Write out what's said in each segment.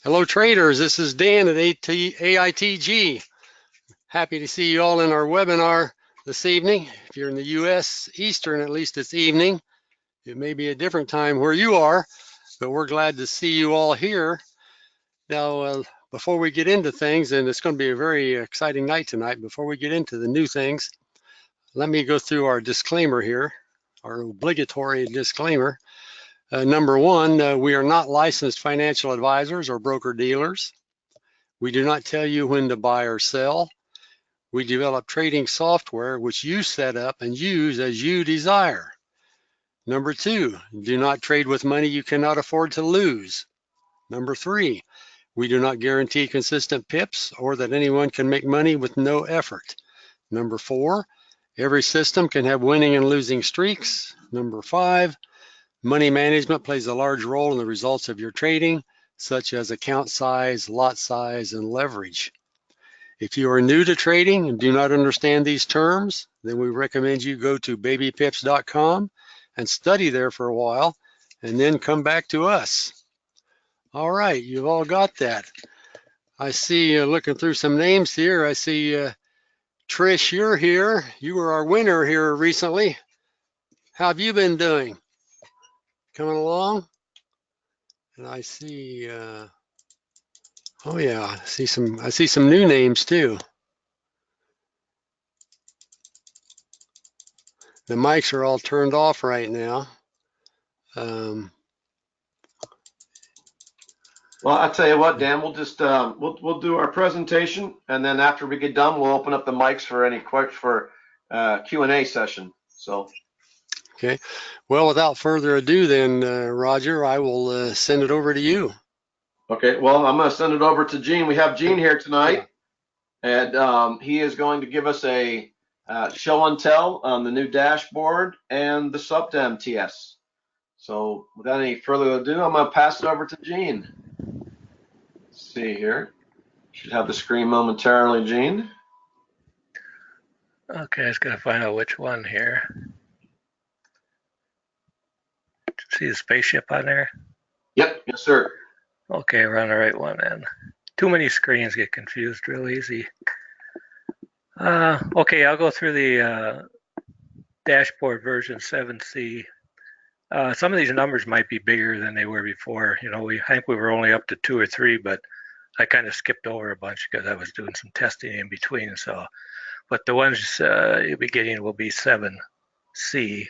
Hello traders, this is Dan at AITG. Happy to see you all in our webinar this evening. If you're in the US Eastern, at least it's evening. It may be a different time where you are, but we're glad to see you all here. Now, before we get into things, and it's going to be a very exciting night tonight, before we get into the new things, let me go through our disclaimer here, our obligatory disclaimer. Number one, we are not licensed financial advisors or broker dealers. We do not tell you when to buy or sell. We develop trading software which you set up and use as you desire. Number two, do not trade with money you cannot afford to lose. Number three, we do not guarantee consistent pips or that anyone can make money with no effort. Number four, every system can have winning and losing streaks. Number five, money management plays a large role in the results of your trading, such as account size, lot size, and leverage. If you are new to trading and do not understand these terms, then we recommend you go to babypips.com and study there for a while and then come back to us. All right, you've all got that. I see, looking through some names here, I see Trish, you're here. You were our winner here recently. How have you been doing? Coming along? And I see, oh yeah, I see some new names too. The mics are all turned off right now. Well, I'll tell you what, Dan, we'll just we'll do our presentation, and then after we get done, we'll open up the mics for any questions for Q&A session. So. Okay. Well, without further ado, then, Roger, I will send it over to you. Okay. Well, I'm going to send it over to Gene. We have Gene here tonight, and he is going to give us a show and tell on the new dashboard and the sub MTS. So, without any further ado, I'm going to pass it over to Gene. Let's see here. Should have the screen momentarily, Gene. Okay, I was going to find out which one here. See the spaceship on there? Yep, yes, sir. Okay, we're on the right one then. Too many screens, get confused real easy. Okay, I'll go through the dashboard version 7C. Some of these numbers might be bigger than they were before. You know, I think we were only up to 2 or 3, but I kind of skipped over a bunch because I was doing some testing in between. So, but the ones you'll be getting will be 7C.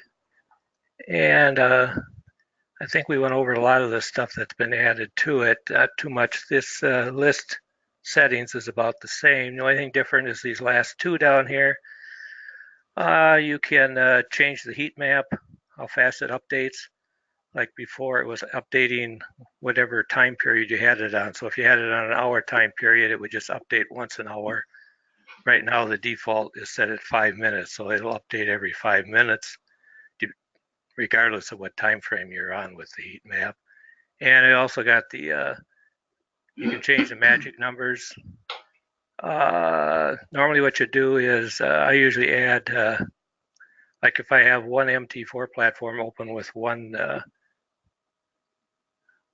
And I think we went over a lot of the stuff that's been added to it. Not too much. This list settings is about the same. The only thing different is these last two down here. You can change the heat map, how fast it updates. Like before, it was updating whatever time period you had it on. So if you had it on an hour time period, it would just update once an hour. Right now, the default is set at 5 minutes, so it'll update every 5 minutes, regardless of what time frame you're on with the heat map. And it also got the you can change the magic numbers. Normally what you do is I usually add like if I have one MT4 platform open with one of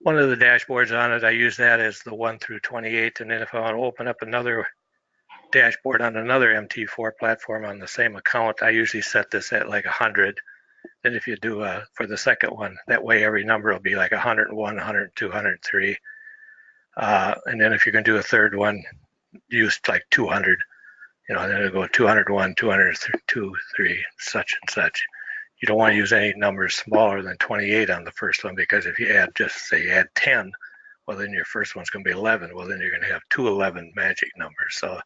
the dashboards on it, I use that as the 1 through 28. And then if I want to open up another dashboard on another MT4 platform on the same account, I usually set this at like 100. Then if you do for the second one, that way every number will be like 101, 102, 103. And then if you're going to do a third one, use like 200. You know, then it'll go 201, 202, 3, such and such. You don't want to use any numbers smaller than 28 on the first one, because if you add, just say add 10, well, then your first one's going to be 11. Well, then you're going to have 211 magic numbers. So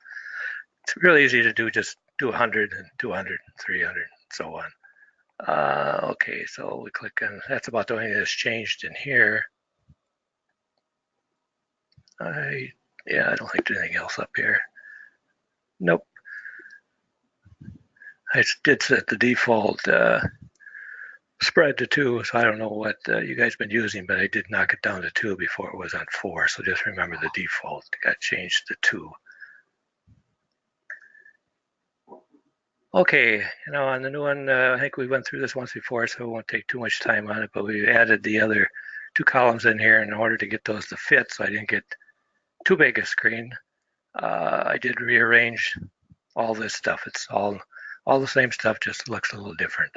it's really easy to do, just do 100 and 200, 300, and so on. Okay, so we click on, that's about the only thing that's changed in here. I don't think there's anything else up here. Nope. I did set the default spread to 2, so I don't know what you guys been using, but I did knock it down to 2 before it was on 4. So just remember the default got changed to 2. Okay, you know, on the new one, I think we went through this once before, so we won't take too much time on it, but we added the other 2 columns in here in order to get those to fit, so I didn't get too big a screen, I did rearrange all this stuff. It's all the same stuff, just looks a little different.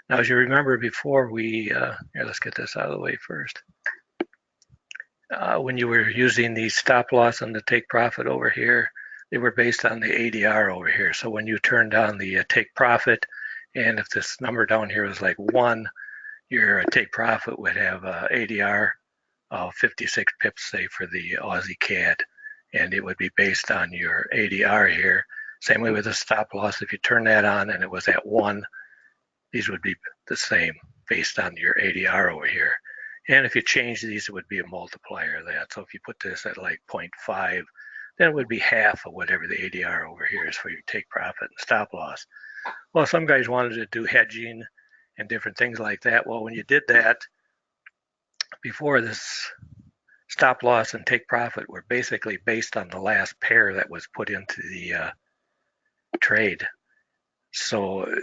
Now, as you remember before, here, let's get this out of the way first. When you were using the stop loss and the take profit over here, they were based on the ADR over here. So when you turned on the take profit, and if this number down here was like 1, your take profit would have ADR of 56 pips, say, for the Aussie CAD, and it would be based on your ADR here. Same way with the stop loss. If you turn that on and it was at 1, these would be the same based on your ADR over here. And if you change these, it would be a multiplier of that. So if you put this at like 0.5, then it would be half of whatever the ADR over here is for your take profit and stop loss. Well, some guys wanted to do hedging and different things like that. Well, when you did that, before, this stop loss and take profit were basically based on the last pair that was put into the trade. So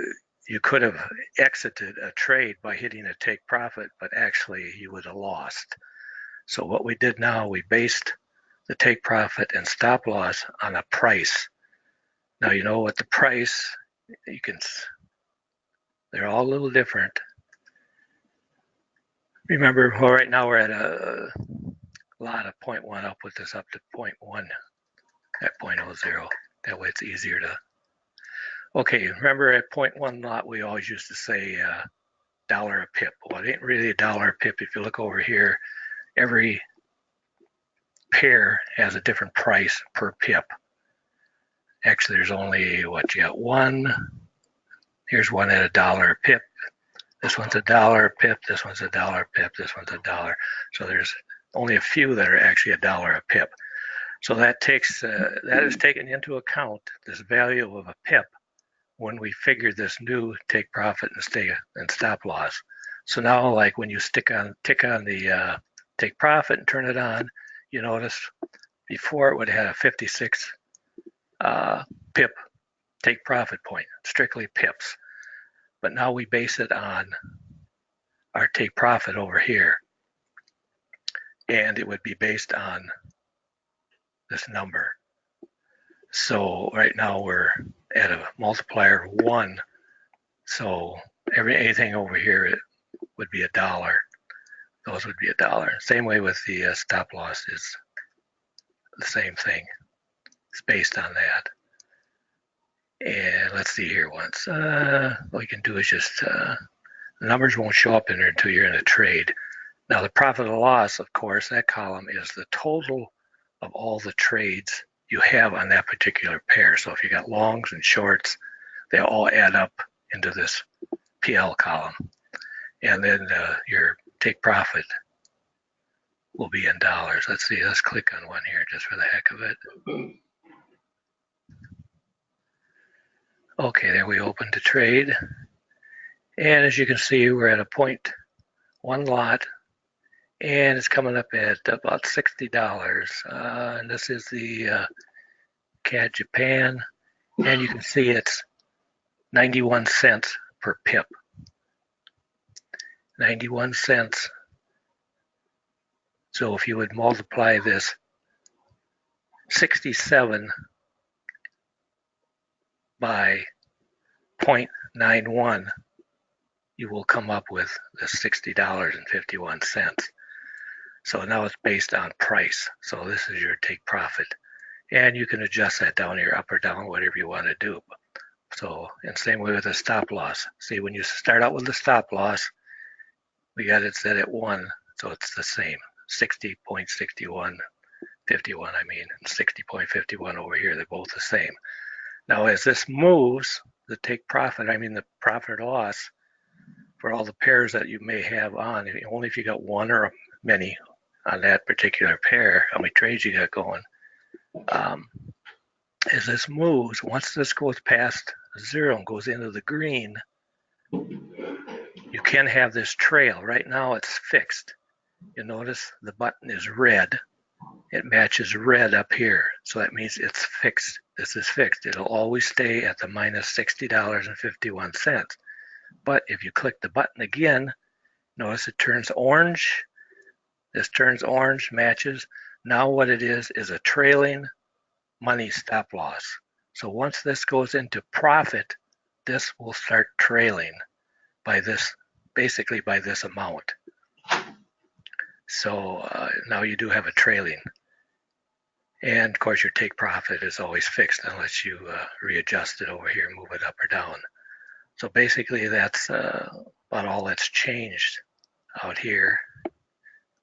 you could have exited a trade by hitting a take profit, but actually you would have lost. So what we did now, we based the take profit and stop loss on a price. Now, you know what the price, they're all a little different. Remember, well, right now we're at a lot of 0.1. I'll put this up to 0.1 at 0.00. That way it's easier to. Okay, remember at 0.1 lot, we always used to say dollar a pip. Well, it ain't really a dollar a pip. If you look over here, every pair has a different price per pip. Actually, there's only, what, you got one. Here's one at $1 a pip. This one's $1 a pip. This one's $1 a pip. This one's $1. So there's only a few that are actually $1 a pip. So that is taken into account, this value of a pip, when we figure this new take profit and stop loss. So now, like when you tick on the take profit and turn it on, you notice before it would have had a 56 pip take profit point, strictly pips. But now we base it on our take profit over here, and it would be based on this number. So right now we're at a multiplier of 1. So anything over here, it would be $1. Those would be $1. Same way with the stop loss is the same thing. It's based on that. And let's see here once. What we can do is just, the numbers won't show up in there until you're in a trade. Now the profit or loss, of course, that column is the total of all the trades you have on that particular pair. So if you got longs and shorts, they all add up into this PL column. And then your take profit will be in dollars. Let's see, let's click on one here just for the heck of it. Okay, there we opened the trade. And as you can see, we're at a 0.1 lot, and it's coming up at about $60. And this is the CAD Japan, and you can see it's 91 cents per pip. 91 cents. So if you would multiply this 67 by 0.91, you will come up with the $60.51. So now it's based on price. So this is your take profit. And you can adjust that down here, up or down, whatever you want to do. So, and same way with the stop loss. See, when you start out with the stop loss, we got it set at 1, so it's the same. 60.61, 51, I mean, and 60.51 over here, they're both the same. Now, as this moves, the take profit, I mean the profit or loss, for all the pairs that you may have on, only if you got one or many on that particular pair, how many trades you got going. As this moves, once this goes past 0 and goes into the green, you can have this trail. Right now it's fixed. You notice the button is red. It matches red up here. So that means it's fixed. This is fixed. It'll always stay at the minus $60.51. But if you click the button again, notice it turns orange. This turns orange, matches. Now what it is a trailing money stop loss. So once this goes into profit, this will start trailing by this, basically by this amount. So now you do have a trailing. And of course your take profit is always fixed unless you readjust it over here, move it up or down. So basically that's about all that's changed out here.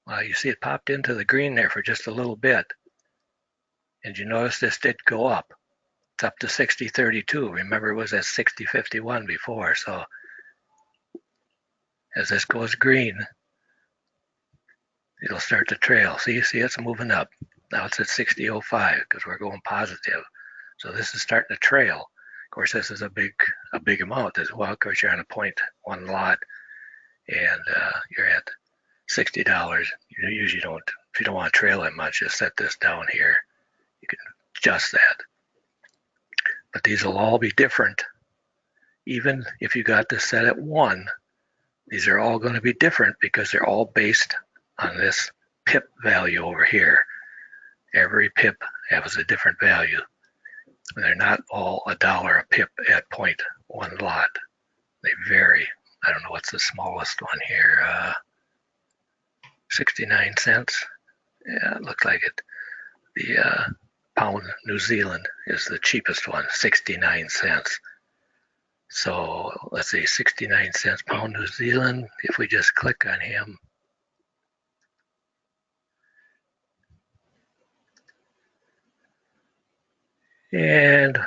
Well, you see it popped into the green there for just a little bit. And you notice this did go up. It's up to 60.32. Remember, it was at 60.51 before. So as this goes green, it'll start to trail. See, it's moving up. Now it's at 60.05 because we're going positive. So this is starting to trail. Of course, this is a big amount as well. Of course, you're on a 0.1 lot, and you're at $60. You usually don't, if you don't want to trail that much, just set this down here. You can adjust that. But these will all be different. Even if you got this set at 1, these are all going to be different because they're all based on this pip value over here. Every pip has a different value. They're not all $1 a pip at 0.1 lot. They vary. I don't know what's the smallest one here. 69 cents. Yeah, it looks like it. The pound New Zealand is the cheapest one, 69 cents. So let's see, 69 cents pound New Zealand. If we just click on him, and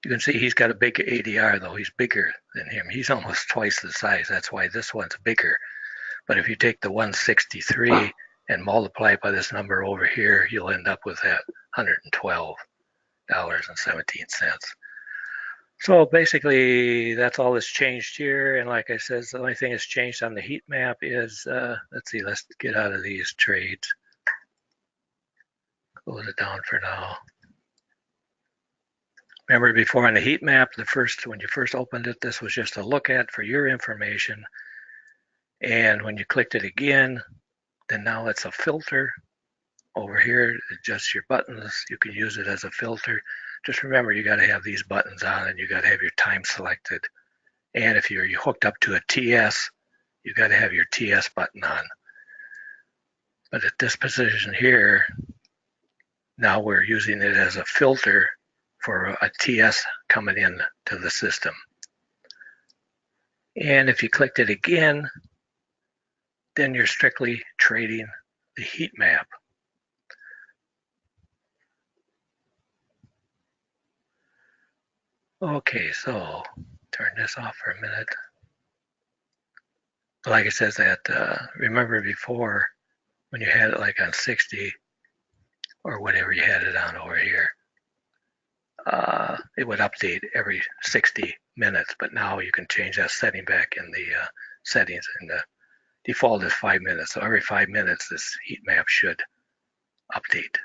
you can see he's got a big ADR though. He's bigger than him. He's almost twice the size. That's why this one's bigger. But if you take the 163 and multiply it by this number over here, you'll end up with that $112.17. So basically, that's all that's changed here. And like I said, the only thing that's changed on the heat map is, let's see, let's get out of these trades. Close it down for now. Remember before on the heat map, when you first opened it, this was just a look at for your information. And when you clicked it again, then now it's a filter. Over here, adjust your buttons. You can use it as a filter. Just remember, you got to have these buttons on and you got to have your time selected. And if you're hooked up to a TS, you got to have your TS button on. But at this position here, now we're using it as a filter for a TS coming in to the system. And if you clicked it again, then you're strictly trading the heat map. Okay, so turn this off for a minute. Like I said, remember before when you had it like on 60 or whatever you had it on over here, it would update every 60 minutes, but now you can change that setting back in the settings, and the default is 5 minutes. So every 5 minutes, this heat map should update.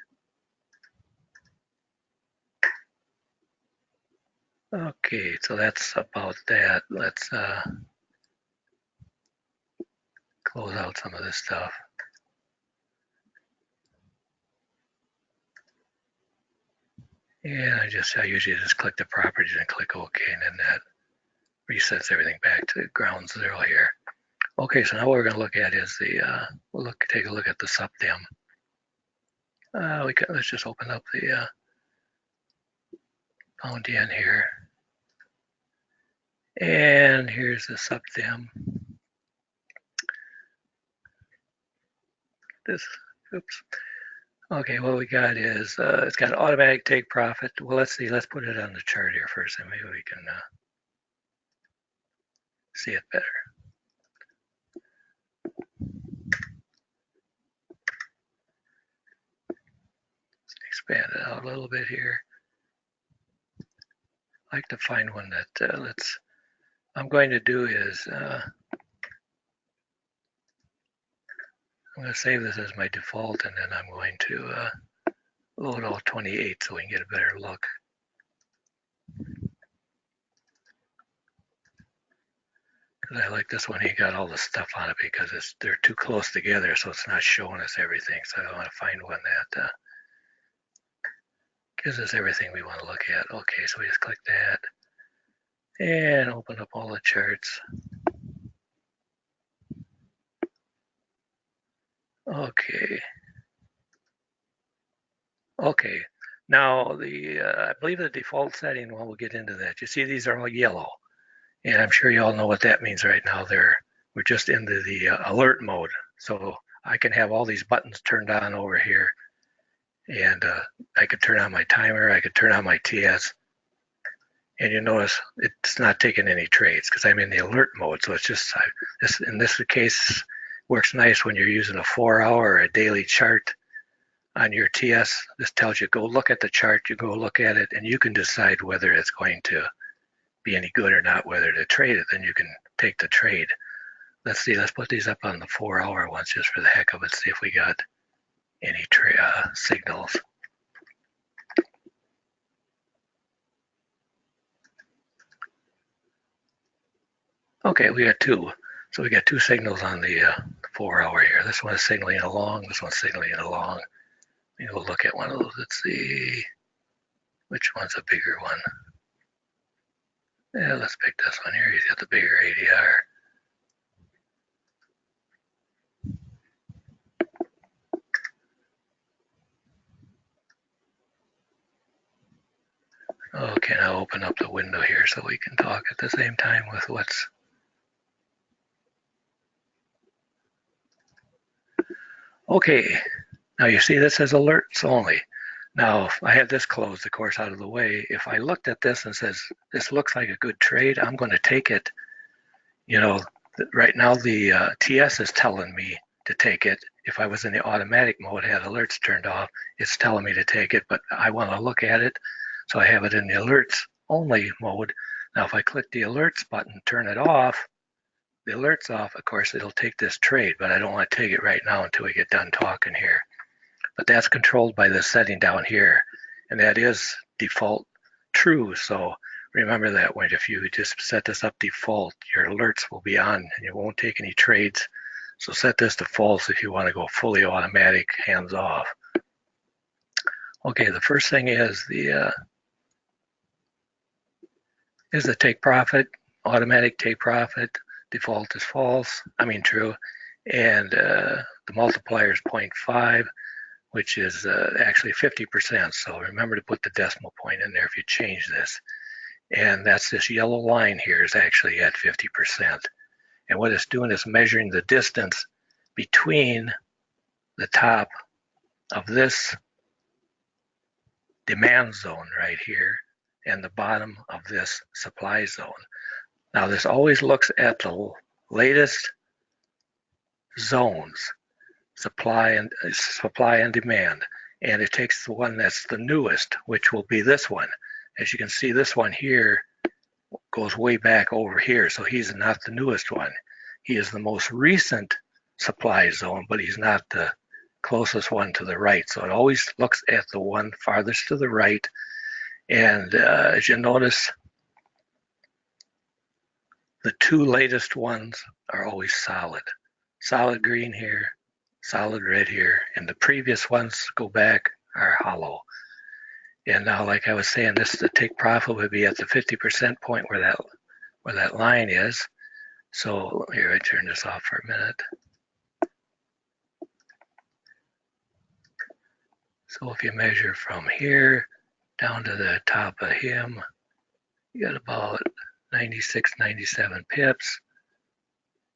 Okay, so that's about that. Let's close out some of this stuff. And I usually just click the properties and click OK, and then that resets everything back to ground zero here. Okay, so now what we're going to look at is take a look at the subdim. Let's just open up the pound yen here. And here's the subdim. Oops. Okay, what we got is, it's got automatic take profit. Well, let's see, let's put it on the chart here first, and maybe we can see it better. Let's expand it out a little bit here. I like to find one that, I'm going to do is, I'm going to save this as my default, and then I'm going to load all 28 so we can get a better look. But I like this one. He got all the stuff on it because they're too close together, so it's not showing us everything. So I want to find one that gives us everything we want to look at. Okay, so we just click that and open up all the charts. Okay. Okay. Now I believe the default setting. Well, we'll get into that. You see, these are all yellow, and I'm sure you all know what that means right now. We're just into the alert mode, so I can have all these buttons turned on over here, and I could turn on my timer. I could turn on my TS, and you notice it's not taking any trades because I'm in the alert mode. So it's just this in this case works nice when you're using a 4-hour or a daily chart on your TS. This tells you go look at the chart, you go look at it, and you can decide whether it's going to be any good or not, whether to trade it. Then you can take the trade. Let's see, let's put these up on the 4-hour ones just for the heck of it, see if we got any signals. Okay, we got two. So we got two signals on the 4-hour here. This one is signaling along, this one's signaling along. Maybe we'll look at one of those. Let's see which one's a bigger one. Yeah, let's pick this one here. He's got the bigger ADR. Okay, now open up the window here so we can talk at the same time with what's... Okay, now you see this says alerts only. Now, if I had this closed, of course, out of the way, if I looked at this and says, this looks like a good trade, I'm going to take it. You know, right now the TS is telling me to take it. If I was in the automatic mode, had alerts turned off, it's telling me to take it, but I want to look at it. So I have it in the alerts only mode. Now, if I click the alerts button, turn it off, the alerts off, of course, it'll take this trade, but I don't want to take it right now until we get done talking here. But that's controlled by this setting down here, and that is default true. So remember that when if you just set this up default, your alerts will be on and you won't take any trades. So set this to false if you want to go fully automatic, hands off. Okay, the first thing is the take profit, automatic take profit. Default is false, true, and the multiplier is 0.5, which is actually 50%. So remember to put the decimal point in there if you change this. And that's this yellow line here is actually at 50%. And what it's doing is measuring the distance between the top of this demand zone right here and the bottom of this supply zone. Now this always looks at the latest zones, supply and demand, and it takes the one that's the newest, which will be this one. As you can see, this one here goes way back over here, so he's not the newest one. He is the most recent supply zone, but he's not the closest one to the right. So it always looks at the one farthest to the right. And as you notice, the two latest ones are always solid. Solid green here, solid red here, and the previous ones go back are hollow. And now, like I was saying, the take profit would be at the 50% point where that line is. So here, I turn this off for a minute. So if you measure from here down to the top of him, you got about 96, 97 pips.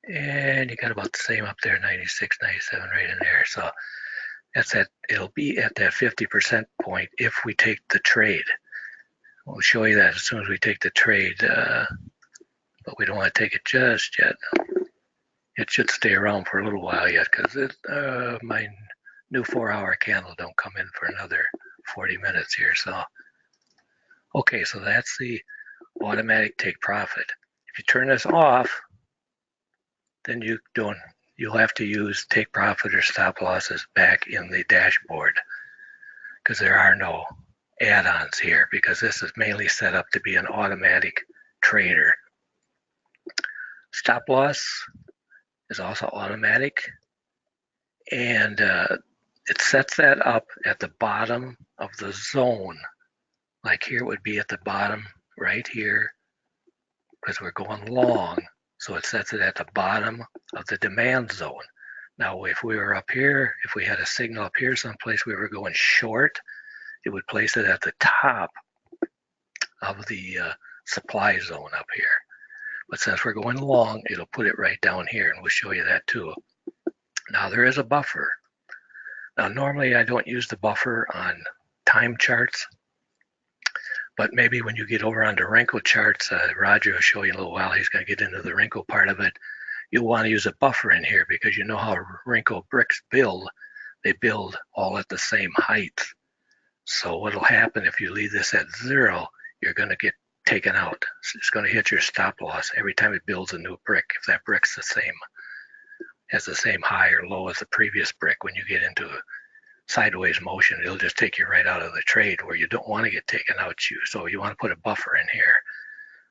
And you got about the same up there, 96, 97 right in there. So it'll be at that 50% point if we take the trade. We'll show you that as soon as we take the trade, but we don't want to take it just yet. It should stay around for a little while yet because my new 4-hour candle don't come in for another 40 minutes here. So, okay, so that's the automatic take profit. If you turn this off, then you'll have to use take profit or stop losses back in the dashboard because there are no add-ons here because this is mainly set up to be an automatic trader. Stop loss is also automatic, and it sets that up at the bottom of the zone. Like here it would be at the bottom right here because we're going long. So it sets it at the bottom of the demand zone. Now, if we were up here, if we had a signal up here someplace we were going short, it would place it at the top of the supply zone up here. But since we're going long, it'll put it right down here, and we'll show you that too. Now, there is a buffer. Now, normally I don't use the buffer on time charts, but maybe when you get over onto wrinkle charts, Roger will show you in a little while, he's going to get into the wrinkle part of it. You'll want to use a buffer in here because you know how wrinkle bricks build. They build all at the same height. So what'll happen if you leave this at 0, you're going to get taken out. It's going to hit your stop loss every time it builds a new brick. If that brick's the same, has the same high or low as the previous brick, when you get into a sideways motion, it'll just take you right out of the trade where you don't want to get taken out. So you want to put a buffer in here.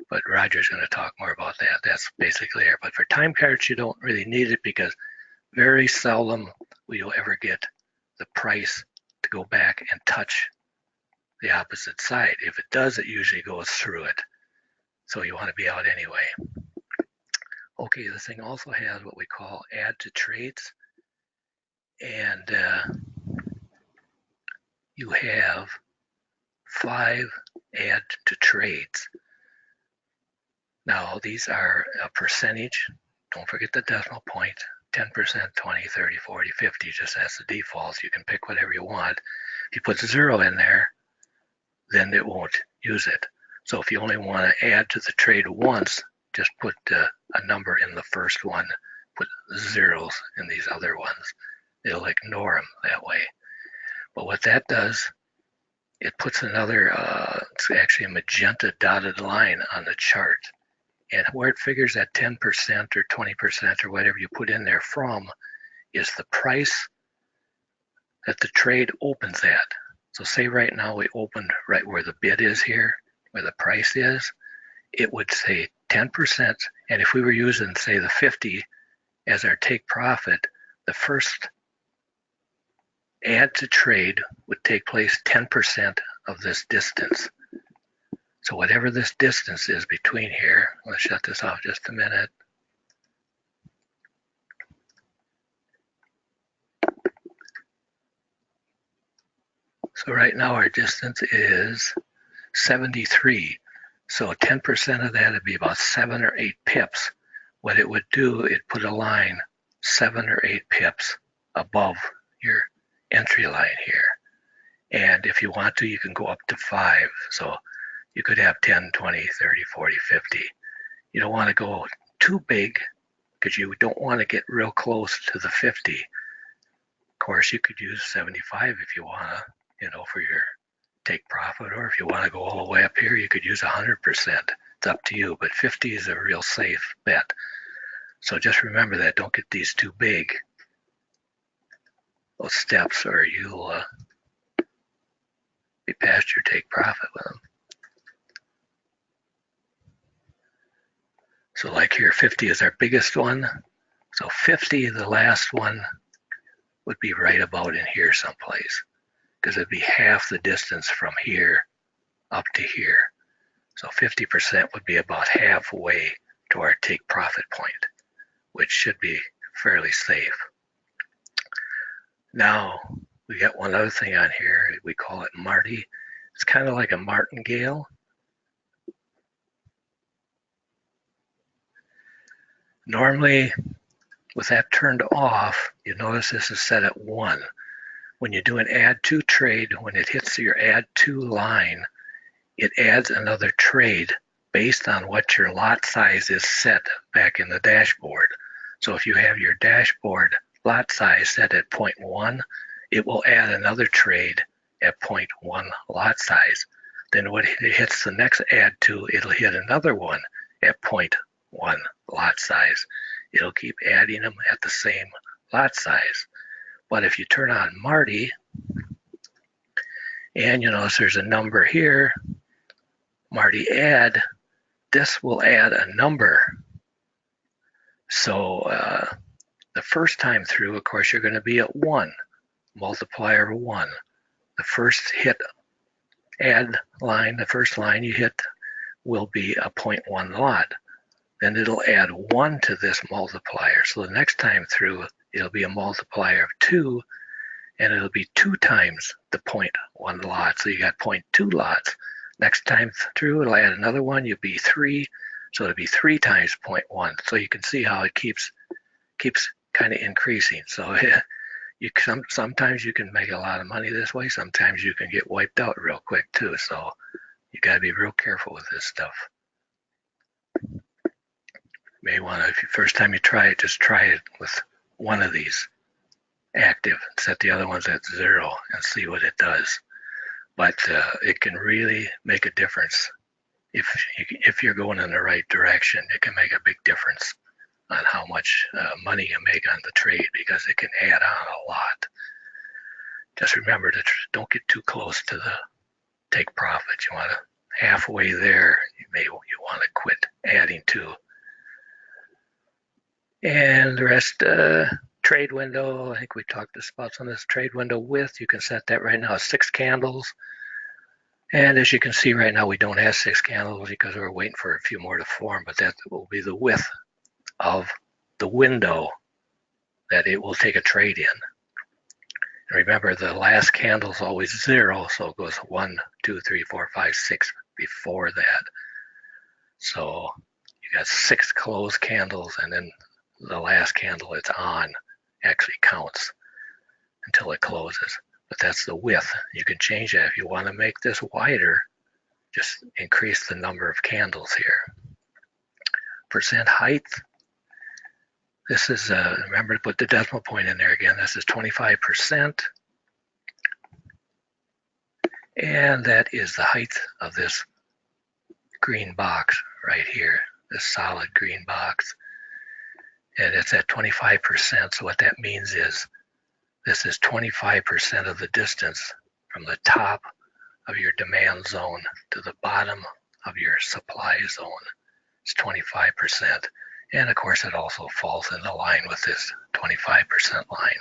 But Roger's going to talk more about that. That's basically it. But for time cards, you don't really need it because very seldom will you ever get the price to go back and touch the opposite side. If it does, it usually goes through it. So you want to be out anyway. Okay, this thing also has what we call add to trades. And you have 5 add to trades. Now, these are a percentage. Don't forget the decimal point. 10%, 20, 30, 40, 50, just as the defaults. You can pick whatever you want. If you put 0 in there, then it won't use it. So if you only want to add to the trade once, just put a number in the first one, put zeros in these other ones. It'll ignore them that way. But what that does, it puts another, it's actually a magenta dotted line on the chart. And where it figures that 10% or 20% or whatever you put in there from is the price that the trade opens at. So say right now we opened right where the bid is here, where the price is, it would say 10%. And if we were using, say, the 50 as our take profit, the first add to trade would take place 10% of this distance. So whatever this distance is between here, let's shut this off just a minute. So right now our distance is 73. So 10% of that would be about 7 or 8 pips. What it would do, it put a line 7 or 8 pips above your entry line here. And if you want to, you can go up to 5. So you could have 10, 20, 30, 40, 50. You don't want to go too big because you don't want to get real close to the 50. Of course, you could use 75 if you want to, for your take profit, or if you want to go all the way up here, you could use 100%. It's up to you, but 50 is a real safe bet. So just remember that. Don't get these too big, those steps, or you'll be past your take profit with them. So like here, 50 is our biggest one. So 50, the last one, would be right about in here someplace, because it'd be half the distance from here up to here. So 50% would be about halfway to our take profit point, which should be fairly safe. Now, we got one other thing on here. We call it Marty. It's kind of like a martingale. Normally, with that turned off, you notice this is set at 1. When you do an add to trade, when it hits your add to line, it adds another trade based on what your lot size is set back in the dashboard. So if you have your dashboard lot size set at 0.1, it will add another trade at 0.1 lot size. Then when it hits the next add to, it'll hit another one at 0.1 lot size. It'll keep adding them at the same lot size. But if you turn on Marty, and you notice there's a number here, Marty add, this will add a number So the first time through, of course, you're going to be at 1, multiplier of 1. The first hit add line, the first line you hit will be a 0.1 lot. Then it'll add 1 to this multiplier. So the next time through, it'll be a multiplier of 2, and it'll be 2 times the 0.1 lot. So you got 0.2 lots. Next time through, it'll add another 1. You'll be 3. So it'll be 3 times 0.1. So you can see how it keeps kind of increasing. So sometimes you can make a lot of money this way. Sometimes you can get wiped out real quick too. So you got to be real careful with this stuff. You may want to, if you first time you try it, just try it with one of these active, set the other ones at 0 and see what it does. But it can really make a difference. If you're going in the right direction, it can make a big difference on how much money you make on the trade, because it can add on a lot. Just remember to don't get too close to the take profit. You want to halfway there, you want to quit adding to. And the rest, trade window, I think we talked about some of this trade window width. You can set that right now as 6 candles. And as you can see right now, we don't have 6 candles because we're waiting for a few more to form, but that will be the width of the window that it will take a trade in. And remember, the last candle is always 0, so it goes 1, 2, 3, 4, 5, 6 before that. So you got 6 closed candles, and then the last candle it's on actually counts until it closes. But that's the width. You can change that. If you want to make this wider, just increase the number of candles here. Percent height. This is, remember to put the decimal point in there again. This is 25%. And that is the height of this green box right here, this solid green box. And it's at 25%. So what that means is this is 25% of the distance from the top of your demand zone to the bottom of your supply zone. It's 25%. And of course, it also falls in line with this 25% line.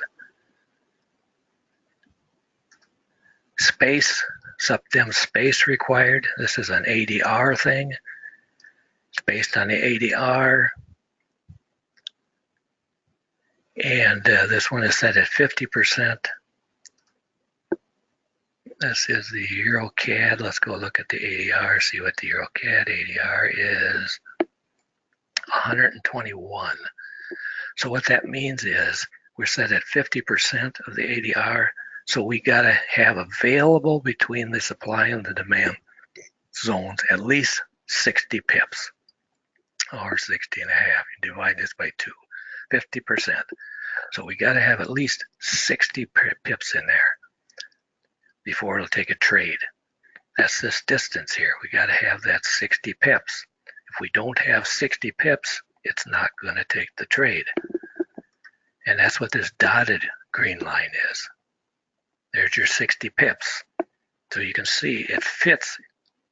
Space, subdim space required. This is an ADR thing. It's based on the ADR. And this one is set at 50%. This is the EuroCAD. Let's go look at the ADR, see what the EuroCAD ADR is. 121. So what that means is we're set at 50% of the ADR. So we got to have available between the supply and the demand zones at least 60 pips, or 60 and a half. You divide this by 2, 50%. So we got to have at least 60 pips in there before it'll take a trade. That's this distance here. We got to have that 60 pips. If we don't have 60 pips, it's not going to take the trade. And that's what this dotted green line is. There's your 60 pips. So you can see it fits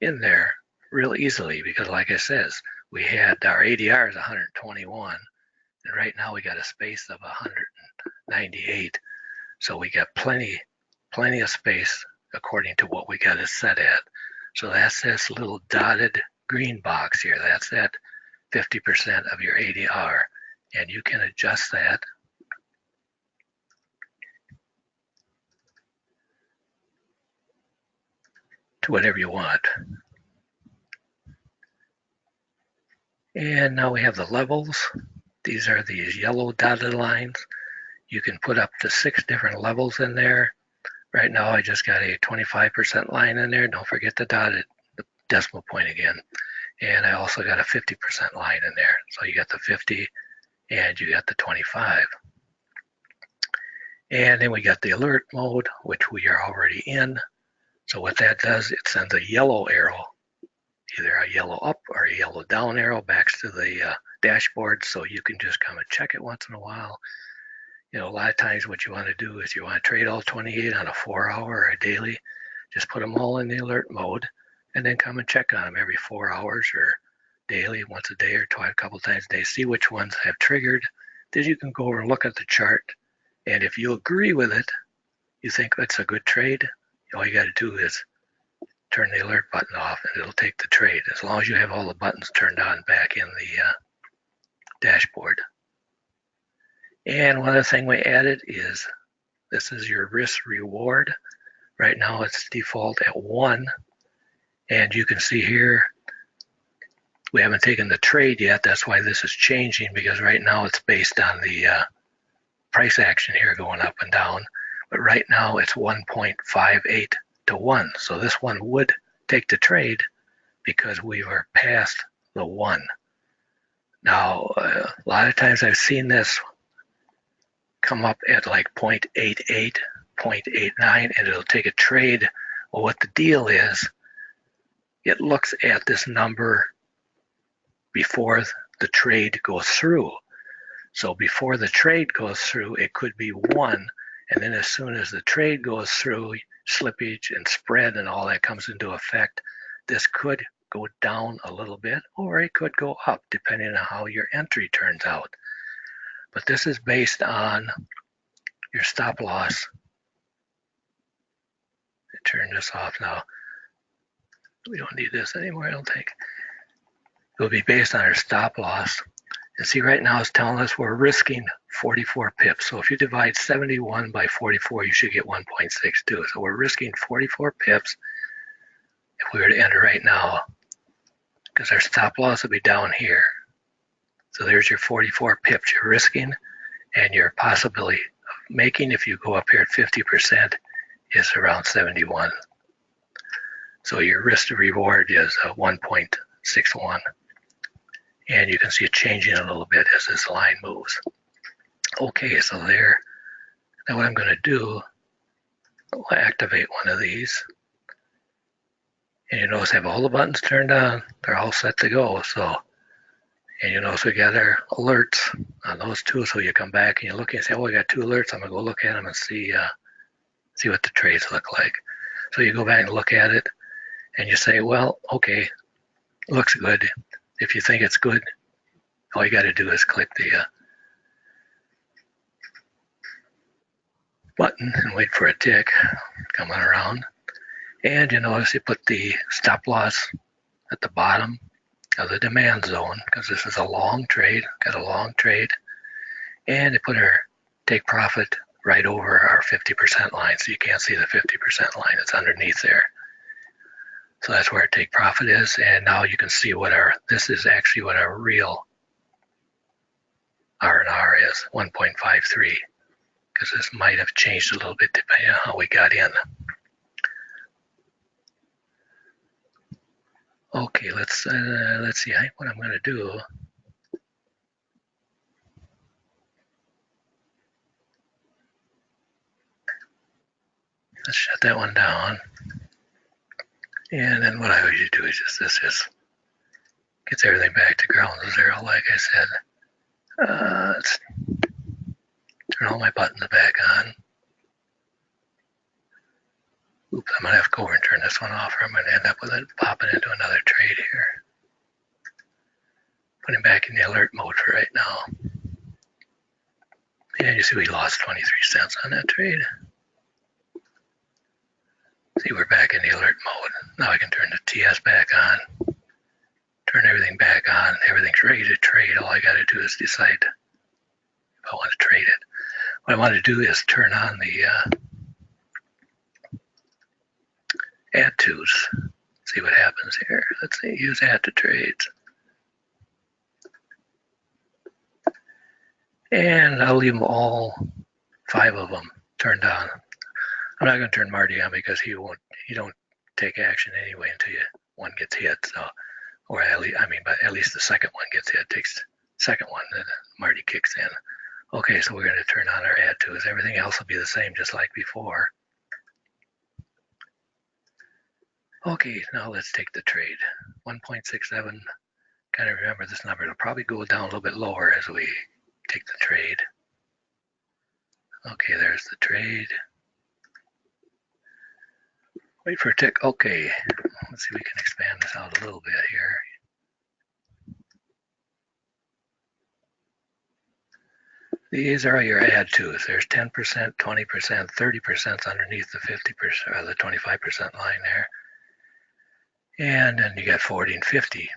in there real easily because, like I says, we had our ADR is 121, and right now we got a space of 198. So we got plenty of space according to what we got it set at. So that's this little dotted green box here. That's at 50% of your ADR, and you can adjust that to whatever you want. And now we have the levels. These are these yellow dotted lines. You can put up to 6 different levels in there. Right now I just got a 25% line in there. Don't forget the decimal point again. And I also got a 50% line in there. So you got the 50 and you got the 25. And then we got the alert mode, which we are already in. So what that does, it sends a yellow arrow, either a yellow up or a yellow down arrow back to the dashboard, so you can just come and check it once in a while. You know, a lot of times what you want to do is you want to trade all 28 on a 4-hour or a daily. Just put them all in the alert mode and then come and check on them every 4 hours or daily, once a day or twice, a couple times a day, see which ones have triggered. Then you can go over and look at the chart. And if you agree with it, you think it's a good trade, all you got to do is turn the alert button off and it'll take the trade, as long as you have all the buttons turned on back in the dashboard. And one other thing we added is this is your risk reward. Right now it's default at 1. And you can see here, we haven't taken the trade yet. That's why this is changing, because right now it's based on the price action here going up and down. But right now it's 1.58 to 1. So this one would take the trade because we were past the 1. Now, a lot of times I've seen this come up at like 0.88, 0.89, and it'll take a trade. Well, what the deal is, it looks at this number before the trade goes through. So before the trade goes through, it could be 1, and then as soon as the trade goes through, slippage and spread and all that comes into effect, this could go down a little bit, or it could go up depending on how your entry turns out. But this is based on your stop loss. Turn this off now. We don't need this anymore, I don't think. It will be based on our stop loss. And see, right now it's telling us we're risking 44 pips. So if you divide 71 by 44, you should get 1.62. So we're risking 44 pips if we were to enter right now, because our stop loss will be down here. So there's your 44 pips you're risking, and your possibility of making, if you go up here at 50%, is around 71. So your risk to reward is 1.61. And you can see it changing a little bit as this line moves. Okay, so there. Now what I'm going to do, I'll activate one of these. And you notice I have all the buttons turned on. They're all set to go. So, and you notice we got our alerts on those two. So you come back and you look and say, oh, we got 2 alerts. I'm going to go look at them and see what the trades look like. So you go back and look at it and you say, well, okay, looks good. If you think it's good, all you got to do is click the button and wait for a tick coming around. And you notice you put the stop loss at the bottom of the demand zone, because this is a long trade, got a long trade. And you put our take profit right over our 50% line, so you can't see the 50% line. It's underneath there. So that's where our take profit is. And now you can see what this is actually what our real R&R is, 1.53, because this might have changed a little bit depending on how we got in. Okay, let's see what I'm going to do. Let's shut that one down. And then what I usually do is this gets everything back to ground zero, like I said. Let's turn all my buttons back on. Oops, I'm going to have to go over and turn this one off, or I'm going to end up with it popping into another trade here. Putting back in the alert mode for right now. And you see we lost 23 cents on that trade. See, we're back in the alert mode. Now I can turn the TS back on, turn everything back on. Everything's ready to trade. All I got to do is decide if I want to trade it. What I want to do is turn on the add tos. See what happens here. Let's see, use add to trades. And I'll leave them all 5 of them turned on. I'm not going to turn Marty on because he don't take action anyway until one gets hit. So, or at least, but at least the second one gets hit. Takes the second one, then Marty kicks in. Okay, so we're going to turn on our add tos. Everything else will be the same, just like before. Okay, now let's take the trade. 1.67. Kind of remember this number. It'll probably go down a little bit lower as we take the trade. Okay, there's the trade. Wait for a tick. Okay, let's see if we can expand this out a little bit here. These are your add tos. There's 10%, 20%, 30% underneath the 50% or the 25% line there. And then you got 40 and 50.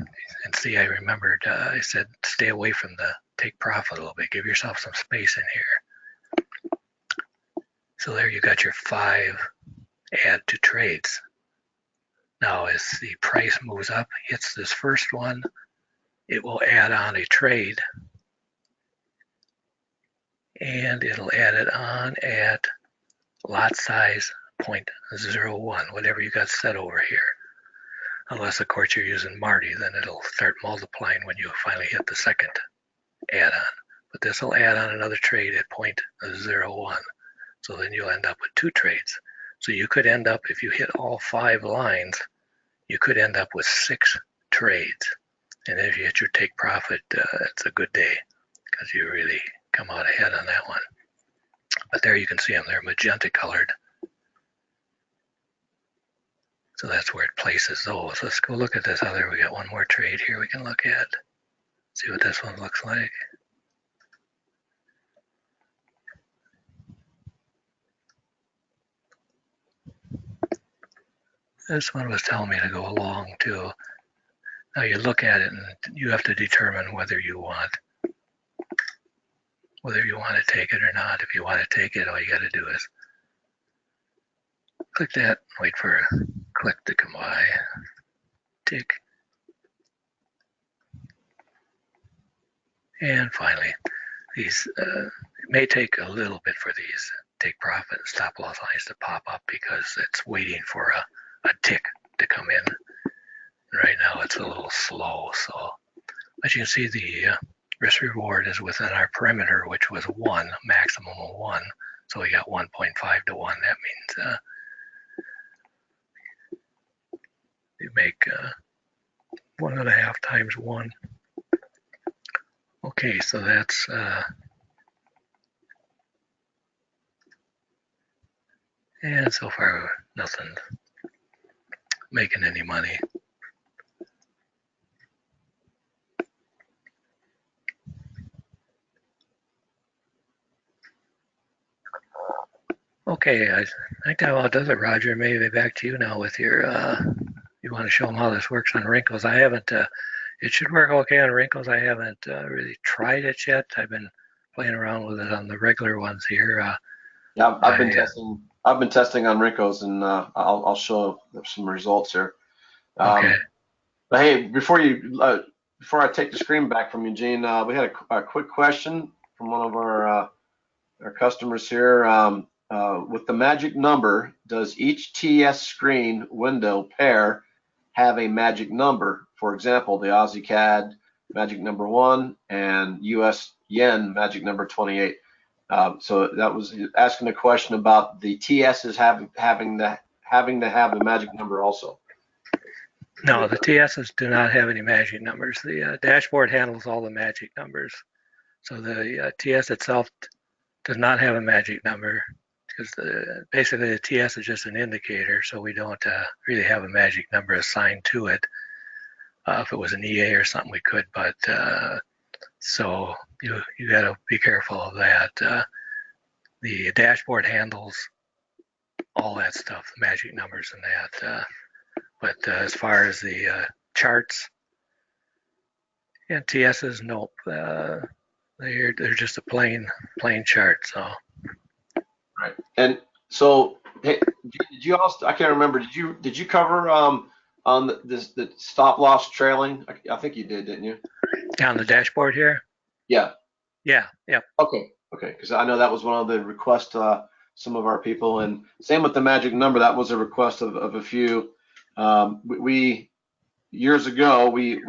And see, I remembered, I said, stay away from the take profit a little bit. Give yourself some space in here. So there you got your 5 add to trades. Now, as the price moves up, hits this first one, it will add on a trade. And it'll add it on at lot size 0.01, whatever you got set over here. Unless, of course, you're using Marty, then it'll start multiplying when you finally hit the second add-on. But this will add on another trade at 0.01. So then you'll end up with 2 trades. So you could end up, if you hit all 5 lines, you could end up with 6 trades. And if you hit your take profit, it's a good day because you really come out ahead on that one. But there you can see them, they're magenta colored. So that's where it places those. Let's go look at this other. We got one more trade here we can look at. See what this one looks like. This one was telling me to go along too. Now you look at it and you have to determine whether you want to take it or not. If you want to take it, all you got to do is click that, wait for a click to come by, tick, and finally, these it may take a little bit for these take profit and stop loss lines to pop up because it's waiting for a tick to come in. Right now it's a little slow, so as you can see, the risk reward is within our perimeter, which was 1, maximum of 1. So we got 1.5 to 1. That means you make 1.5 times 1. Okay, so that's and so far nothing making any money. Okay, I think that about does it, Roger. Maybe back to you now with your, you want to show them how this works on wrinkles. I haven't, it should work okay on wrinkles. I haven't really tried it yet. I've been playing around with it on the regular ones here. Yeah, I've been testing. I've been testing on wrinkles, and I'll show some results here. Okay. But hey, before I take the screen back from you, Gene, we had a quick question from one of our customers here. With the magic number, does each TS screen window pair have a magic number? For example, the Aussie CAD magic number 1 and US Yen magic number 28. So that was asking a question about the TSs having to have a magic number also. No, the TSs do not have any magic numbers. The dashboard handles all the magic numbers. So the TS itself does not have a magic number because basically the TS is just an indicator, so we don't really have a magic number assigned to it. If it was an EA or something, we could, but so you got to be careful of that. The dashboard handles all that stuff, the magic numbers and that. But as far as the charts and TSs, nope. They're just a plain chart. So. Right. And so, hey, did you also? I can't remember. Did you cover on the stop loss trailing? I think you did, didn't you? On the dashboard here. Yeah. Yeah. Yep. Okay. Because I know that was one of the requests some of our people, and same with the magic number. That was a request of a few. We years ago we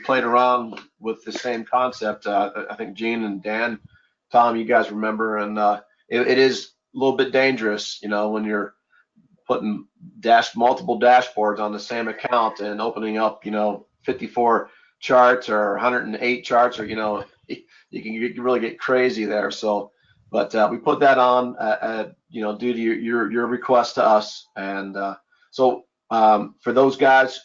played around with the same concept. I think Gene and Dan, Tom, you guys remember, and it is a little bit dangerous, when you're putting multiple dashboards on the same account and opening up, 54 charts or 108 charts, or you can really get crazy there. So, but we put that on, due to your request to us, and so for those guys,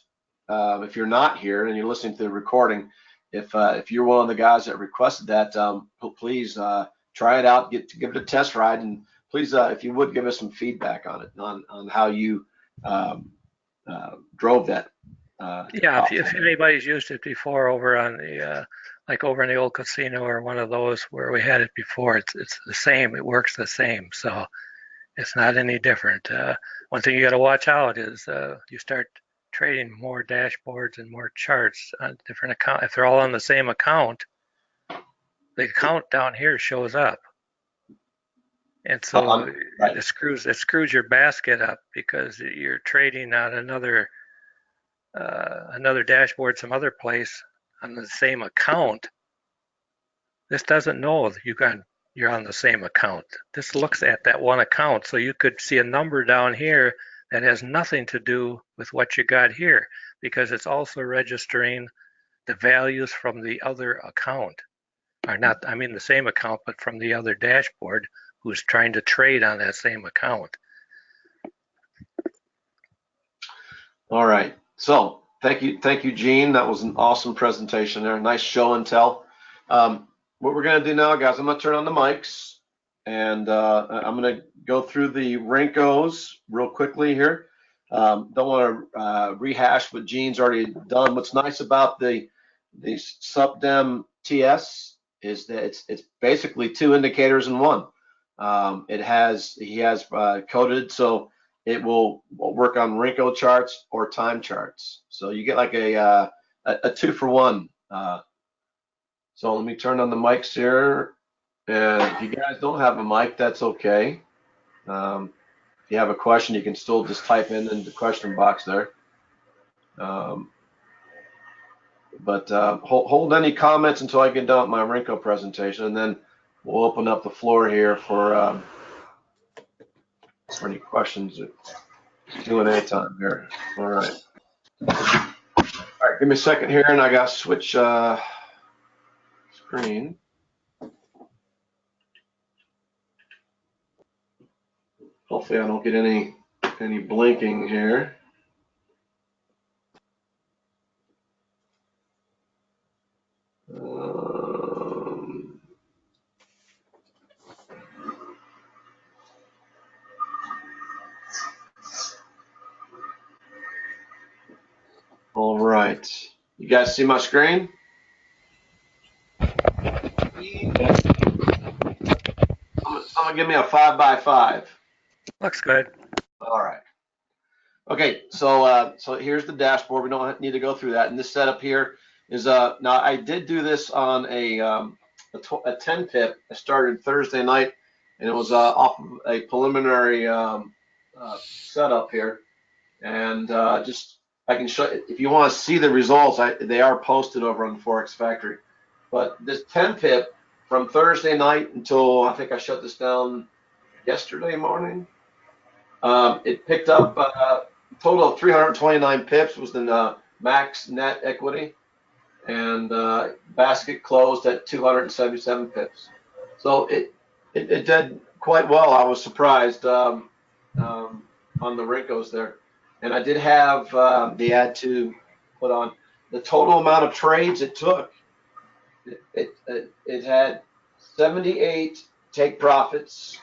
if you're not here and you're listening to the recording, if you're one of the guys that requested that, please try it out, give it a test ride, and please, if you would, give us some feedback on it, on how you drove that. Yeah, if anybody's used it before over on the like over in the old casino or one of those where we had it before, it's the same. It works the same, so it's not any different. One thing you got to watch out is you start trading more dashboards and more charts on different account. If they're all on the same account, the account down here shows up, and so right. it screws your basket up because you're trading on another dashboard some other place on the same account. This doesn't know that you're on the same account. This looks at that one account, so you could see a number down here that has nothing to do with what you got here because it's also registering the values from the other account. Or not, I mean the same account, but from the other dashboard who's trying to trade on that same account. All right. So thank you, Gene. That was an awesome presentation there. Nice show and tell. What we're going to do now, guys, I'm going to turn on the mics, and I'm going to go through the Rincos real quickly here. Don't want to rehash what Gene's already done. What's nice about the SupDem TS is that it's basically two indicators in one. He has coded so it will work on Rinko charts or time charts. So you get like a 2-for-1. So let me turn on the mics here. And if you guys don't have a mic, that's okay. If you have a question, you can still just type in the question box there. But hold any comments until I get done with my Rinko presentation, and then we'll open up the floor here for any questions. Q&A time here. All right. All right, give me a second here, and I got to switch screen. Hopefully I don't get any blinking here. All right. You guys see my screen? Yeah. I'm gonna give me a 5x5. Looks good. All right. Okay, so here's the dashboard. We don't need to go through that. And this setup here is now I did do this on a 10 pip. I started Thursday night, and it was off of a preliminary setup here. And just I can show if you want to see the results. They are posted over on Forex Factory. But this 10 pip from Thursday night until I think I shut this down yesterday morning. It picked up a total of 329 pips was the max net equity, and basket closed at 277 pips. So it did quite well. I was surprised on the Rincos there, and I did have the ad to put on the total amount of trades it took. It had 78 take profits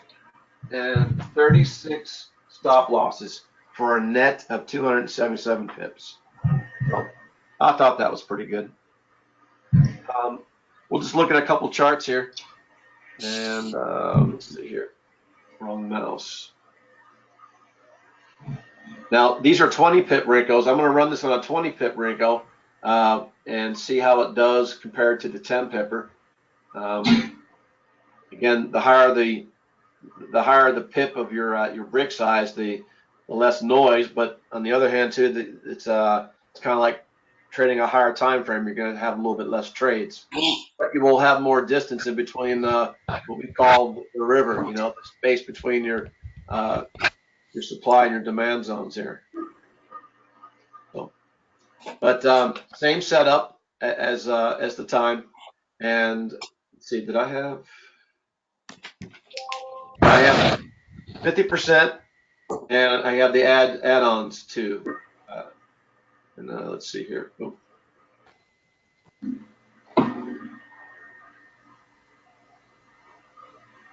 and 36 stop losses for a net of 277 pips. So I thought that was pretty good. We'll just look at a couple charts here. And let's see here. Wrong mouse. Now, these are 20 pip Rincos. I'm going to run this on a 20 pip Rinco and see how it does compared to the 10 pipper. Again, the higher the pip of your brick size, the less noise. But on the other hand, too, it's kind of like trading a higher time frame. You're going to have a little bit less trades, but you will have more distance in between what we call the river. You know, the space between your supply and your demand zones here. So, but same setup as the time. And let's see, did I have 50%, and I have the add-ons too. And let's see here. Oh.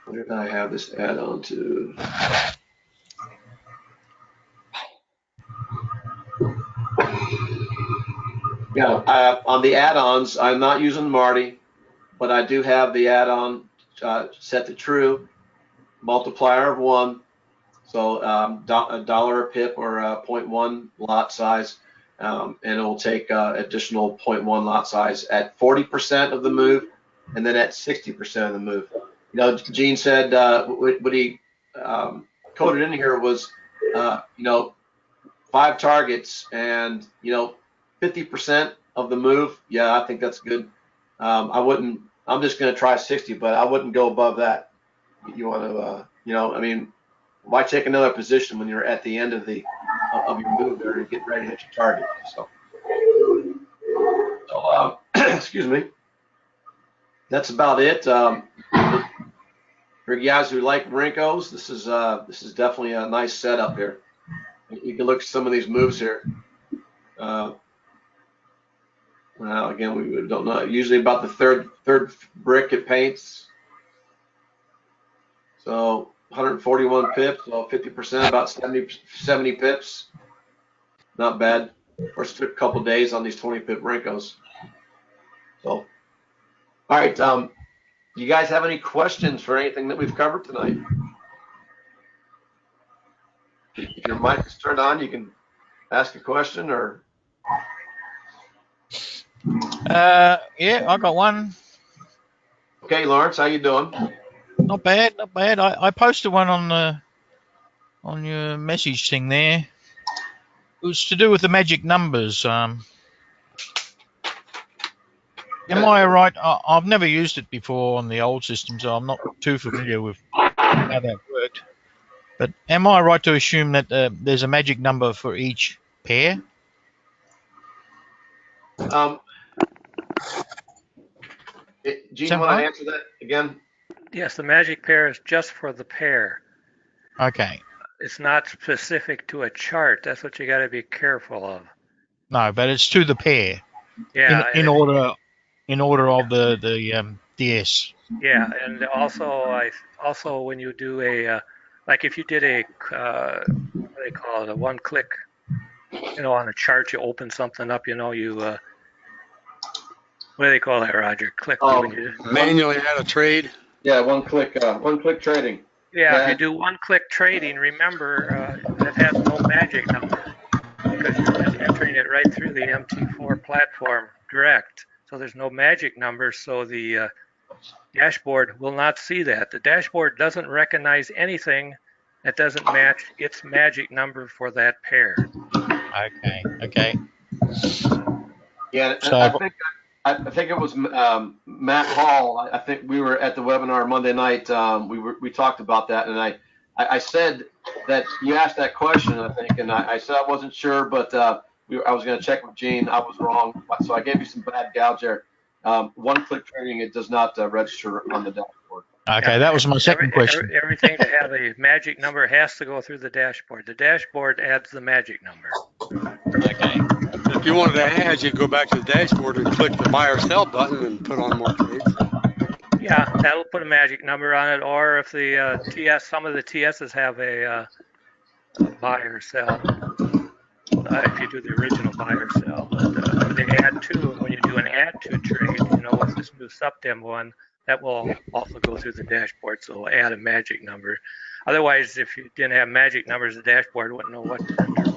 Where did I have this add-on to? Yeah, on the add-ons, I'm not using Marty, but I do have the add-on set to true, multiplier of 1. So a dollar a pip or a 0.1 lot size, and it will take additional 0.1 lot size at 40% of the move, and then at 60% of the move. You know, Gene said what he coded in here was, you know, 5 targets and, you know, 50% of the move. Yeah, I think that's good. I wouldn't. I'm just going to try 60, but I wouldn't go above that. You want to, you know, I mean, why take another position when you're at the end of your move there and get ready to hit your target? So excuse me. That's about it. For you guys who like Rinkos, this is definitely a nice setup here. You can look at some of these moves here. Well, again, we don't know. Usually about the third brick it paints. So 141 pips, so 50%, about 70 pips. Not bad. Of course, it took a couple days on these 20 pip Rinkos. So, all right. You guys have any questions for anything that we've covered tonight? If your mic is turned on, you can ask a question or. Yeah, I got one. Okay, Lawrence, how you doing? Not bad, not bad. I posted one on your message thing there. It was to do with the magic numbers. Am I right? I've never used it before on the old system, so I'm not too familiar with how that worked. But am I right to assume that there's a magic number for each pair? Gene, you want to answer that again? Yes, the magic pair is just for the pair. Okay. It's not specific to a chart. That's what you got to be careful of. No, but it's to the pair. Yeah. In order of the DS. Yeah, and also when you do a like if you did a what do they call it, a one click, you know, on a chart, you open something up, you know, you what do they call that, Roger? Click when you manually add a trade. Yeah, one click trading. Yeah, if you do one click trading, remember that has no magic number because you're just entering it right through the MT4 platform direct. So there's no magic number, so the dashboard will not see that. The dashboard doesn't recognize anything that doesn't match its magic number for that pair. Okay. Yeah, So, I think it was Matt Hall. I think we were at the webinar Monday night. We talked about that, and I said that you asked that question, I think, and I said I wasn't sure, but I was going to check with Gene. I was wrong, so I gave you some bad gouge there. One-click trading, it does not register on the dashboard. Okay, that was my second question. Everything to have a magic number has to go through the dashboard. The dashboard adds the magic number. Okay. If you wanted to add, you'd go back to the dashboard and click the buy or sell button and put on more trades. Yeah, that'll put a magic number on it. Or if the some of the TSs have a buy or sell. If you do the original buy or sell, but the add to, when you do an add to trade, you know, with this new SupDem one, that will also go through the dashboard, so it'll add a magic number. Otherwise, if you didn't have magic numbers, the dashboard wouldn't know what to enter.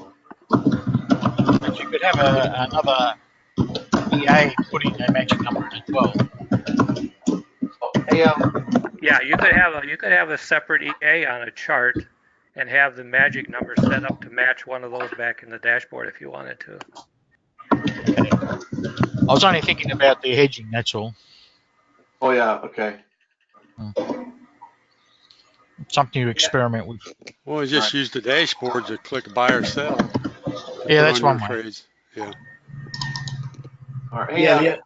But you could have another EA putting a magic number in as well. Hey, yeah, you could have a separate EA on a chart and have the magic number set up to match one of those back in the dashboard if you wanted to. Okay. I was only thinking about the hedging, that's all. Oh yeah, okay. Something to experiment with. Well, just use the dashboard to click buy or sell. Yeah, that's one way. Trades. Yeah. All right. Yeah,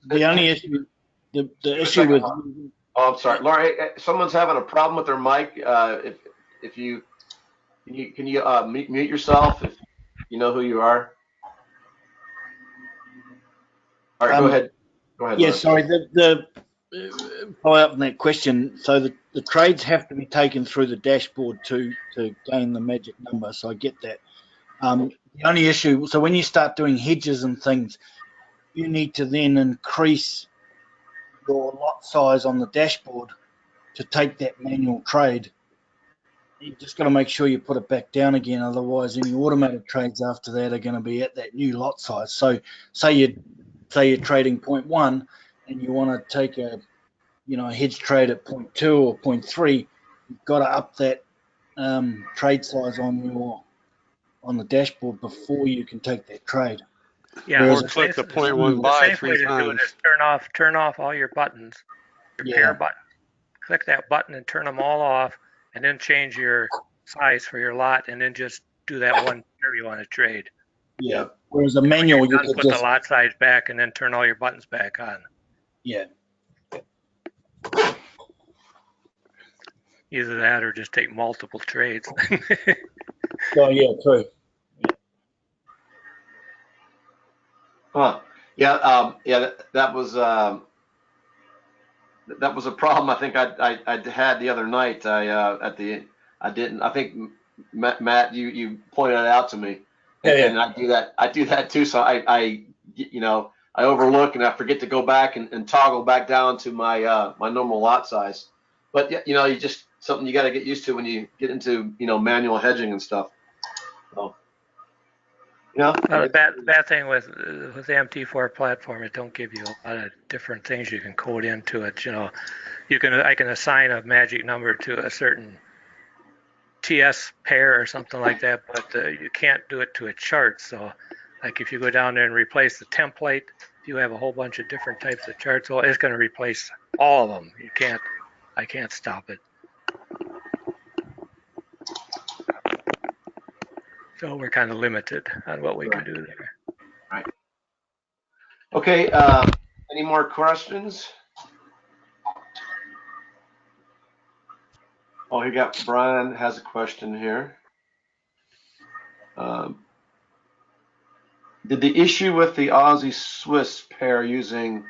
the only issue, the issue with. Oh, I'm sorry, Laura. Hey, someone's having a problem with their mic. If you can you mute yourself if you know who you are. All right, go ahead. Go ahead. Yeah, Laura. sorry. follow up on that question. So the trades have to be taken through the dashboard to gain the magic number. So I get that. The only issue, so when you start doing hedges and things, you need to then increase your lot size on the dashboard to take that manual trade. You just got to make sure you put it back down again. Otherwise, any automated trades after that are going to be at that new lot size. So say you're trading 0.1 and you want to take a hedge trade at 0.2 or 0.3, you've got to up that trade size on the dashboard before you can take that trade. Yeah, Whereas Or click the point one the buy safe way 3 to do it times. is turn off all your buttons, your pair Yeah, button. Click that button and turn them all off, and then change your size for your lot, and then just do that one pair you want to trade. yeah. Yep. Whereas a When you're manual, you done, could put the just, lot size back, and then turn all your buttons back on. yeah, Either that or just take multiple trades. oh yeah, true. Huh. Yeah. Yeah. That was a problem. I think I had the other night. I didn't. I think Matt, you pointed it out to me, and I do that. I do that too. So I overlook and I forget to go back and toggle back down to my my normal lot size. But you just something you got to get used to when you get into manual hedging and stuff. So Well, the bad thing with the MT4 platform, it don't give you a lot of different things you can code into it. I can assign a magic number to a certain TS pair or something like that, but you can't do it to a chart. So, like if you go down there and replace the template, if you have a whole bunch of different types of charts, well, it's going to replace all of them. I can't stop it. So we're kind of limited on what we can do there. right. Okay. Any more questions? Oh, you got Brian has a question here. Did the issue with the Aussie Swiss pair using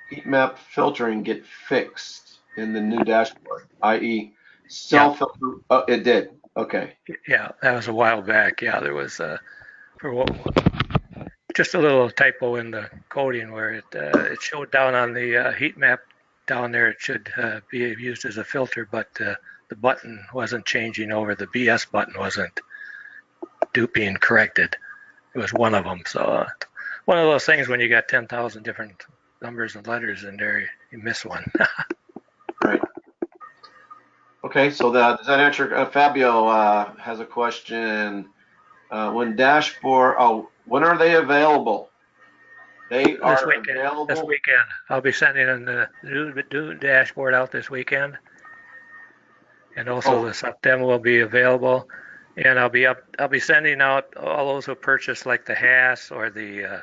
heat map filtering get fixed in the new dashboard, i.e., cell filter? Oh, it did. Okay. Yeah, that was a while back. Yeah, there was just a little typo in the coding where it showed down on the heat map down there. It should be used as a filter, but the button wasn't changing over. The BS button wasn't being corrected. It was one of them. So one of those things when you got 10,000 different numbers and letters in there, you miss one. Right. Okay, so does that answer? Fabio has a question. When are they available? They This are weekend. available. This weekend, I'll be sending the new dashboard out this weekend, and also the sub demo will be available. And I'll be sending out all those who purchase like the Haas or the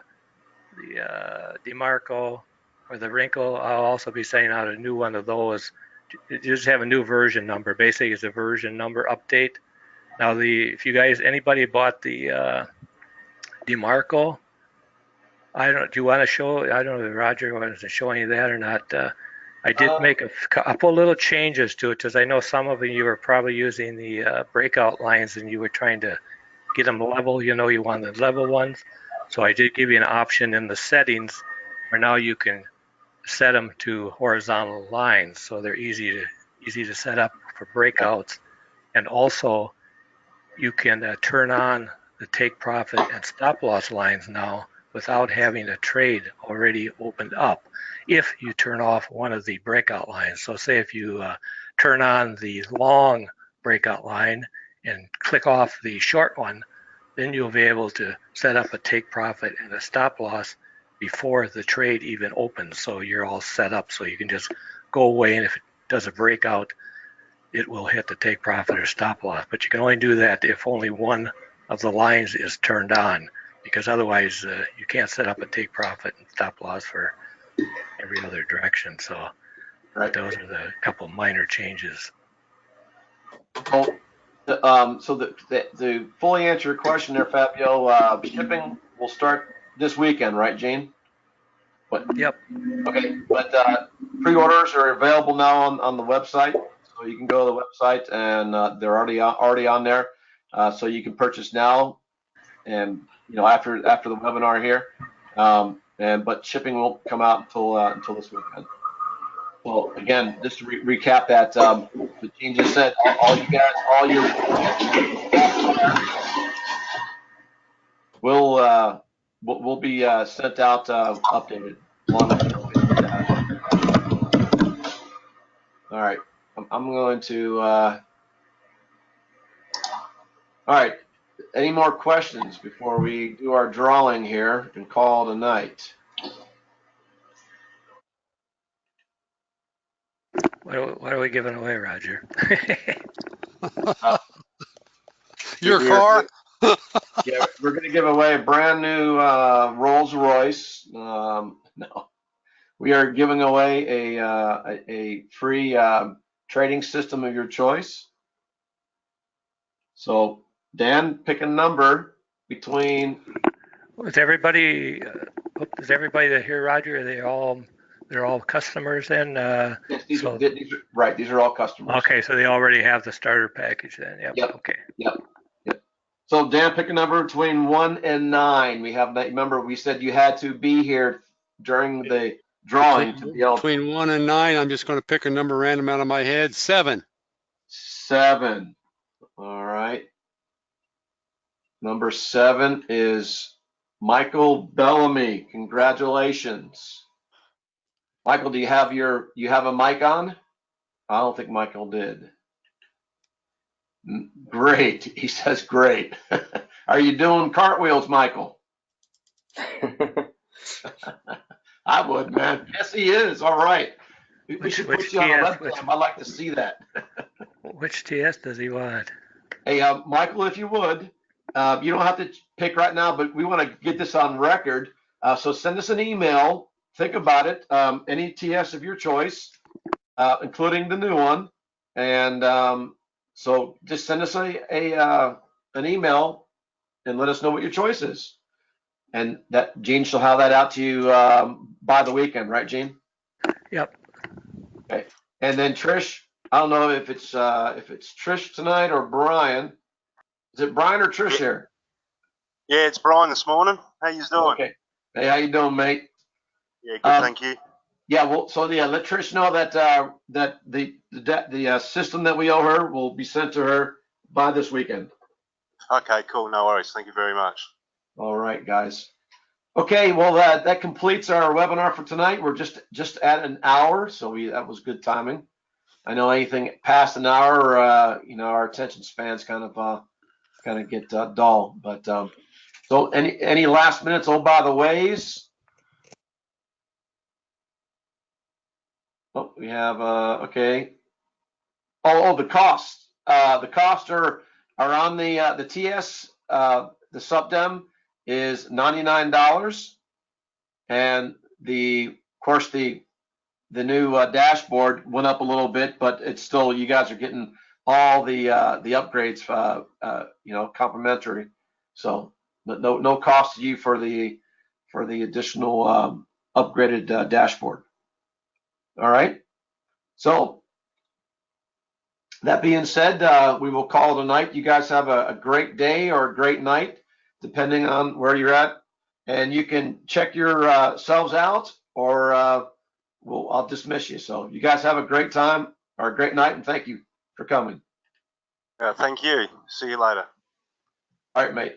DeMarco or the Wrinkle. I'll also be sending out a new one of those. You just have a new version number. Basically, it's a version number update. Now, if you guys anybody bought the DeMarco, do you want to show? I don't know if Roger wants to show any of that or not. I did make a couple little changes to it because I know some of you were probably using the breakout lines and you were trying to get them level. You wanted level ones. So I did give you an option in the settings where now you can set them to horizontal lines, so they're easy to set up for breakouts. And also, you can turn on the take profit and stop loss lines now without having a trade already opened up if you turn off one of the breakout lines. So say if you turn on the long breakout line and click off the short one, then you'll be able to set up a take profit and a stop loss before the trade even opens. So you're all set up so you can just go away, and if it does a breakout, it will hit the take profit or stop loss. But you can only do that if only one of the lines is turned on, because otherwise you can't set up a take profit and stop loss for every other direction. So those are the couple minor changes. So to fully answer your question there, Fabio, shipping will start this weekend, right, Gene? Yep. Okay, but pre-orders are available now on the website, so you can go to the website and they're already on there, so you can purchase now, and after the webinar here, but shipping won't come out until this weekend. So again, just to recap that, what Gene just said, all you guys, all your will be sent out updated along with all right. I'm going to all right. Any more questions before we do our drawing here and call it a night? What are we giving away, Roger? Your car? Yeah, we're going to give away a brand new Rolls Royce. No, we are giving away a free trading system of your choice. So Dan, pick a number between. Is everybody that here, Roger? They're all customers then? Yes, these are right. These are all customers. Okay, so they already have the starter package then. Yep. Okay. Yep. So Dan, pick a number between 1 and 9. We have that. Remember, we said you had to be here during the drawing to be able. Between 1 and 9, I'm just going to pick a number random out of my head. 7. 7. All right. Number 7 is Michael Bellamy. Congratulations. Michael, do you have a mic on? I don't think Michael did. Great. He says great. Are you doing cartwheels, Michael? I would, man. Yes, he is. All right. We should put you on a webcam. I'd like to see that. Which TS does he want? Hey, Michael, if you would, you don't have to pick right now, but we want to get this on record. So send us an email. Think about it. Any TS of your choice, including the new one. And so just send us an email and let us know what your choice is. And that Gene shall have that out to you by the weekend, right, Gene? Yep. Okay. And then Trish, I don't know if it's Trish tonight or Brian. Is it Brian or Trish here? Yeah, it's Brian this morning. How you doing? Okay. Hey, how you doing, mate? Yeah, good, thank you. Yeah, well, so yeah, let Trish know that that the system that we owe her will be sent to her by this weekend. Okay, cool. No worries. Thank you very much. All right, guys. Okay, well, that completes our webinar for tonight. We're just at an hour, so that was good timing. I know anything past an hour, our attention spans kind of get dull. But so any last minutes? Oh, by the ways. Oh, we have okay. Oh, the costs. The costs are on the TS. The subdem is $99, and of course the new dashboard went up a little bit, but it's still, you guys are getting all the upgrades, complimentary. So no cost to you for the additional upgraded dashboard. All right. So that being said, we will call it a night. You guys have a great day or a great night, depending on where you're at. And you can check yourselves out, or I'll dismiss you. So you guys have a great time or a great night, and thank you for coming. Thank you. See you later. All right, mate.